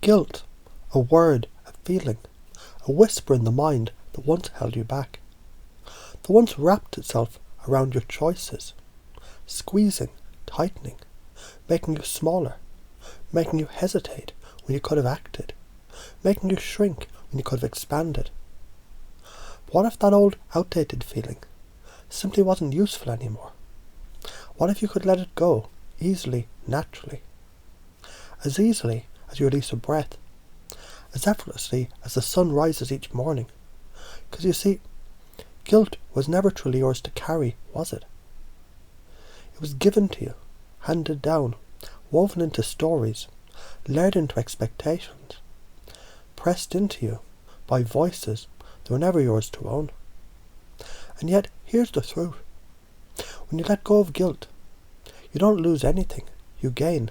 Guilt, a word, a feeling, a whisper in the mind that once held you back, that once wrapped itself around your choices, squeezing, tightening, making you smaller, making you hesitate when you could have acted, making you shrink when you could have expanded. What if that old, outdated feeling simply wasn't useful anymore? What if you could let it go, easily, naturally? As easily as you release a breath, as effortlessly as the sun rises each morning. Because you see, guilt was never truly yours to carry, was it? It was given to you, handed down, woven into stories, layered into expectations, pressed into you by voices that were never yours to own. And yet, here's the truth. When you let go of guilt, you don't lose anything. You gain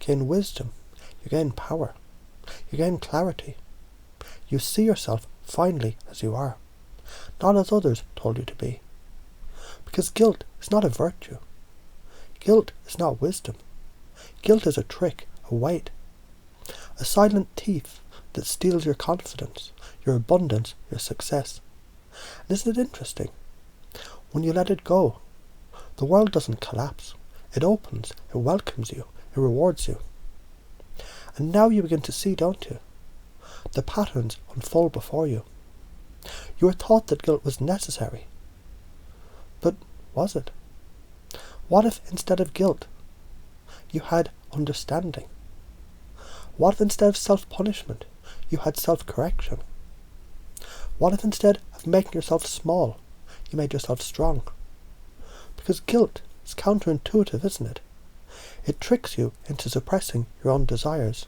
wisdom, you gain power, you gain clarity. You see yourself finally as you are, not as others told you to be. Because guilt is not a virtue. Guilt is not wisdom. Guilt is a trick, a weight, a silent thief that steals your confidence, your abundance, your success. And isn't it interesting? When you let it go, the world doesn't collapse. It opens, it welcomes you, it rewards you. And now you begin to see, don't you? The patterns unfold before you. You were taught that guilt was necessary. But was it? What if instead of guilt, you had understanding? What if instead of self-punishment, you had self-correction? What if instead of making yourself small, you made yourself strong? Because guilt is counterintuitive, isn't it? It tricks you into suppressing your own desires,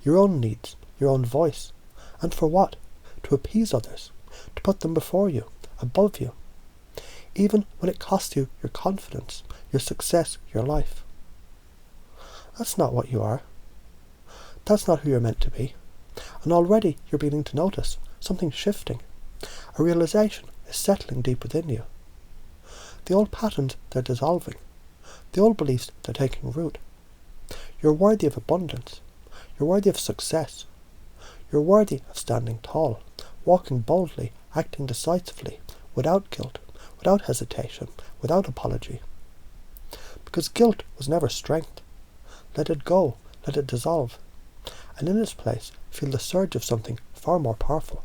your own needs, your own voice. And for what? To appease others, to put them before you, above you, even when it costs you your confidence, your success, your life. That's not what you are. That's not who you're meant to be. And already you're beginning to notice something shifting. A realization is settling deep within you. The old patterns, they're dissolving. The old beliefs, they're taking root. You're worthy of abundance. You're worthy of success. You're worthy of standing tall, walking boldly, acting decisively, without guilt, without hesitation, without apology. Because guilt was never strength. Let it go, let it dissolve. And in its place, feel the surge of something far more powerful.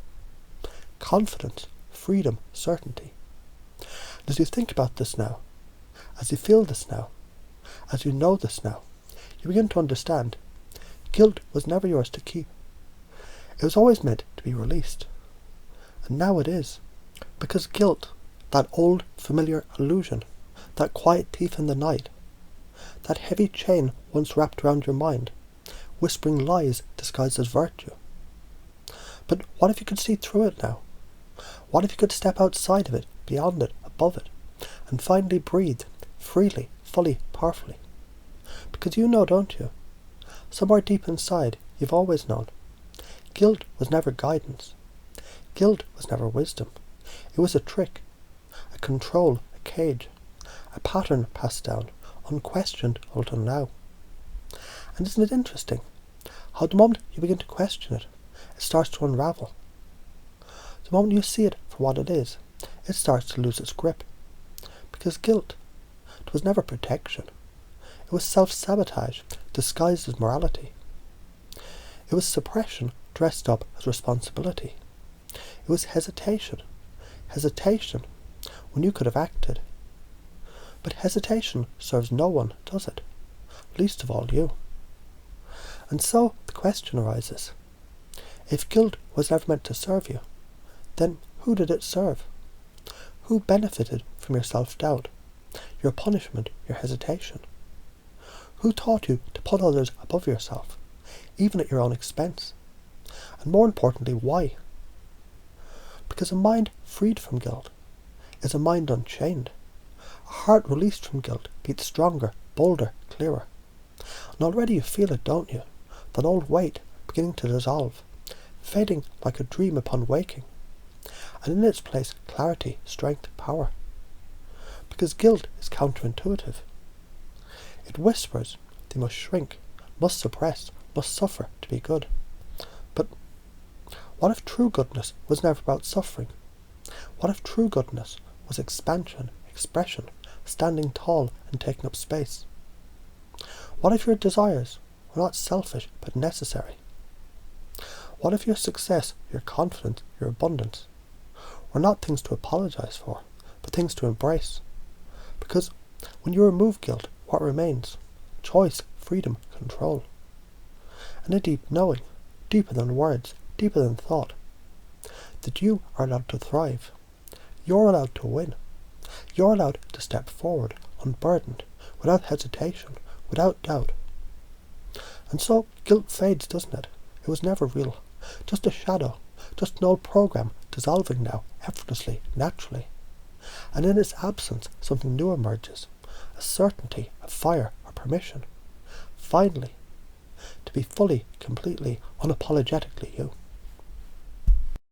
Confidence, freedom, certainty. And as you think about this now, as you feel this now, as you know this now, you begin to understand guilt was never yours to keep. It was always meant to be released. And now it is. Because guilt, that old familiar illusion, that quiet thief in the night, that heavy chain once wrapped around your mind, whispering lies disguised as virtue. But what if you could see through it now? What if you could step outside of it, beyond it, above it, and finally breathe, freely, fully, powerfully? Because you know, don't you? Somewhere deep inside, you've always known. Guilt was never guidance. Guilt was never wisdom. It was a trick, a control, a cage, a pattern passed down, unquestioned until now. And isn't it interesting how the moment you begin to question it, it starts to unravel. The moment you see it for what it is, it starts to lose its grip. Because guilt, it was never protection. It was self-sabotage disguised as morality. It was suppression dressed up as responsibility. It was hesitation when you could have acted. But hesitation serves no one, does it? Least of all you. And so the question arises, if guilt was never meant to serve you, then who did it serve? Who benefited from your self-doubt, your punishment, your hesitation? Who taught you to put others above yourself, even at your own expense? And more importantly, why? Because a mind freed from guilt is a mind unchained. A heart released from guilt beats stronger, bolder, clearer. And already you feel it, don't you? That old weight beginning to dissolve, fading like a dream upon waking. And in its place, clarity, strength, power. Because guilt is counterintuitive. It whispers they must shrink, must suppress, must suffer to be good. What if true goodness was never about suffering? What if true goodness was expansion, expression, standing tall and taking up space? What if your desires were not selfish but necessary? What if your success, your confidence, your abundance were not things to apologize for, but things to embrace? Because when you remove guilt, what remains? Choice, freedom, control. And a deep knowing, deeper than words, deeper than thought, that you are allowed to thrive. You're allowed to win. You're allowed to step forward, unburdened, without hesitation, without doubt. And so guilt fades, doesn't it? It was never real. Just a shadow, just an old program dissolving now, effortlessly, naturally. And in its absence, something new emerges. A certainty, a fire, a permission. Finally, to be fully, completely, unapologetically you.